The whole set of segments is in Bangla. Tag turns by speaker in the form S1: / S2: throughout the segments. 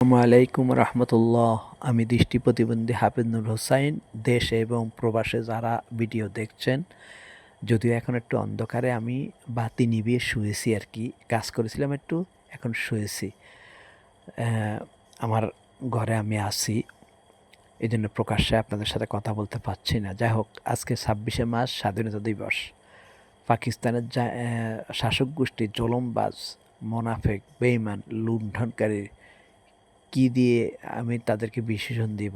S1: আসসালামু আলাইকুম রহমতুল্লাহ। আমি দৃষ্টি প্রতিবন্ধী হাফিজ নুর হোসাইন। দেশে এবং প্রবাসে যারা ভিডিও দেখছেন, যদিও এখন একটু অন্ধকারে, আমি বাতি নিভিয়ে শুয়েছি আর কি, কাজ করেছিলাম একটু, এখন শুয়েছি। আমার ঘরে আমি আছি, এই জন্য প্রকাশ্যে আপনাদের সাথে কথা বলতে পারছি না। যাই হোক, আজকে 26শে মার্চ স্বাধীনতা দিবস। পাকিস্তানের শাসক গোষ্ঠী জুলুমবাজ, মোনাফেক, বেঈমান, লুণ্ঠনকারী, কি দিয়ে আমি তাদেরকে বিশেষণ দিব,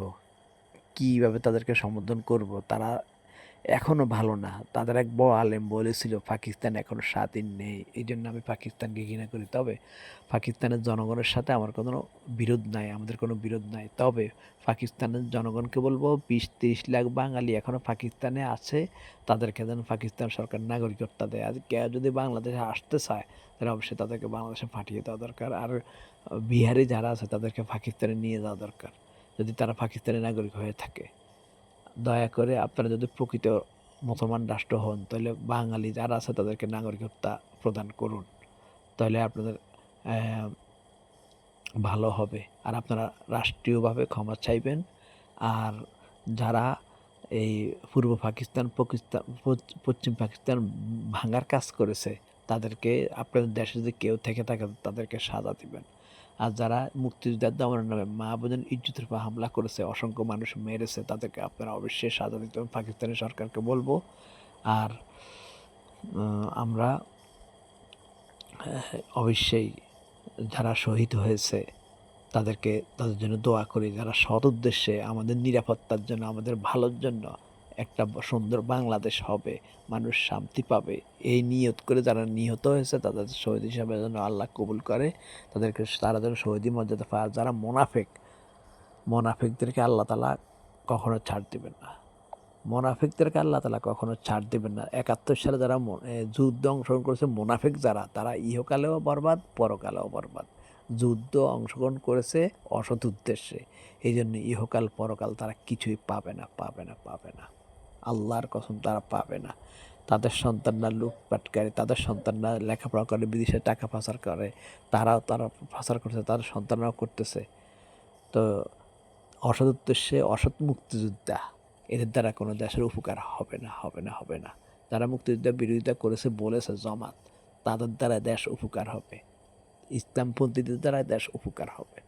S1: কীভাবে তাদেরকে সম্বোধন করব? তারা এখনও ভালো না। তাদের এক বড় আলেম বলেছিল পাকিস্তান এখনও স্বাধীন নেই, এই জন্য আমি পাকিস্তানকে ঘৃণা করি। তবে পাকিস্তানের জনগণের সাথে আমার কোনো বিরোধ নাই, আমাদের কোনো বিরোধ নাই। তবে পাকিস্তানের জনগণকে বলবো, 20-30 লাখ বাঙালি এখনও পাকিস্তানে আছে, তাদেরকে যেন পাকিস্তান সরকার নাগরিকত্ব দেয়। আর কেউ যদি বাংলাদেশে আসতে চায়, তাহলে অবশ্যই তাদেরকে বাংলাদেশে পাঠিয়ে দেওয়া দরকার। আর বিহারি যারা আছে তাদেরকে পাকিস্তানে নিয়ে যাওয়া দরকার, যদি তারা পাকিস্তানি নাগরিক হয়ে থাকে। দয়া করে আপনারা যদি প্রকৃত মুসলমান রাষ্ট্র হন, তাহলে বাঙালি যারা আছে তাদেরকে নাগরিকত্ব প্রদান করুন, তাহলে আপনাদের ভালো হবে। আর আপনারা রাষ্ট্রীয়ভাবে ক্ষমা চাইবেন। আর যারা এই পূর্ব পাকিস্তান, পশ্চিম পাকিস্তান ভাঙার কাজ করেছে, তাদেরকে আপনাদের দেশে যদি কেউ থেকে থাকে তাদেরকে সাজা দিবেন। আর যারা মুক্তিযোদ্ধার দমনের নামে মা বোনের ইজ্জতের উপর হামলা করেছে, অসংখ্য মানুষ মেরেছে, তাদেরকে আপনারা অবশ্যই সাজা দিতে হবে, পাকিস্তানি সরকারকে বলবো। আর আমরা অবশ্যই যারা শহীদ হয়েছে তাদের জন্য দোয়া করি, যারা সৎ উদ্দেশ্যে আমাদের নিরাপত্তার জন্য, আমাদের ভালোর জন্য একটা সুন্দর বাংলাদেশ হবে, মানুষ শান্তি পাবে, এই নিয়ত করে যারা নিহত হয়েছে তাদের শহীদ হিসাবে যেন আল্লাহ কবুল করে, তারা যেন শহীদি মর্যাদা পায়। আর যারা মোনাফেকদেরকে আল্লাহ তাআলা কখনো ছাড় দিবেন না। মোনাফেকদেরকে আল্লাহ তাআলা কখনো ছাড় দিবেন না। 71 সালে যারা যুদ্ধে অংশগ্রহণ করেছে, মোনাফেক যারা, তারা ইহকালেও বরবাদ, পরকালেও বরবাদ। যুদ্ধ অংশগ্রহণ করেছে অসৎ উদ্দেশ্যে, এই জন্য ইহকাল পরকাল তারা কিছুই পাবে না, পাবে না, পাবে না। আল্লাহর কসম, তারা পাবে না। তাদের সন্তানরা লুটপাটকারী, তাদের সন্তানরা লেখাপড়া করে, বিদেশে টাকা পাচার করে, তারা পাচার করছে, তাদের সন্তানরাও করতেছে। তো অসৎ উদ্দেশ্যে অসৎ মুক্তিযোদ্ধা, এদের দ্বারা কোনো দেশের উপকার হবে না, হবে না, হবে না। যারা মুক্তিযুদ্ধের বিরোধিতা করেছে, বলেছে জামাত, তাদের দ্বারা দেশ উপকার হবে, ইসলামপন্থীদের দ্বারা দেশ উপকার হবে।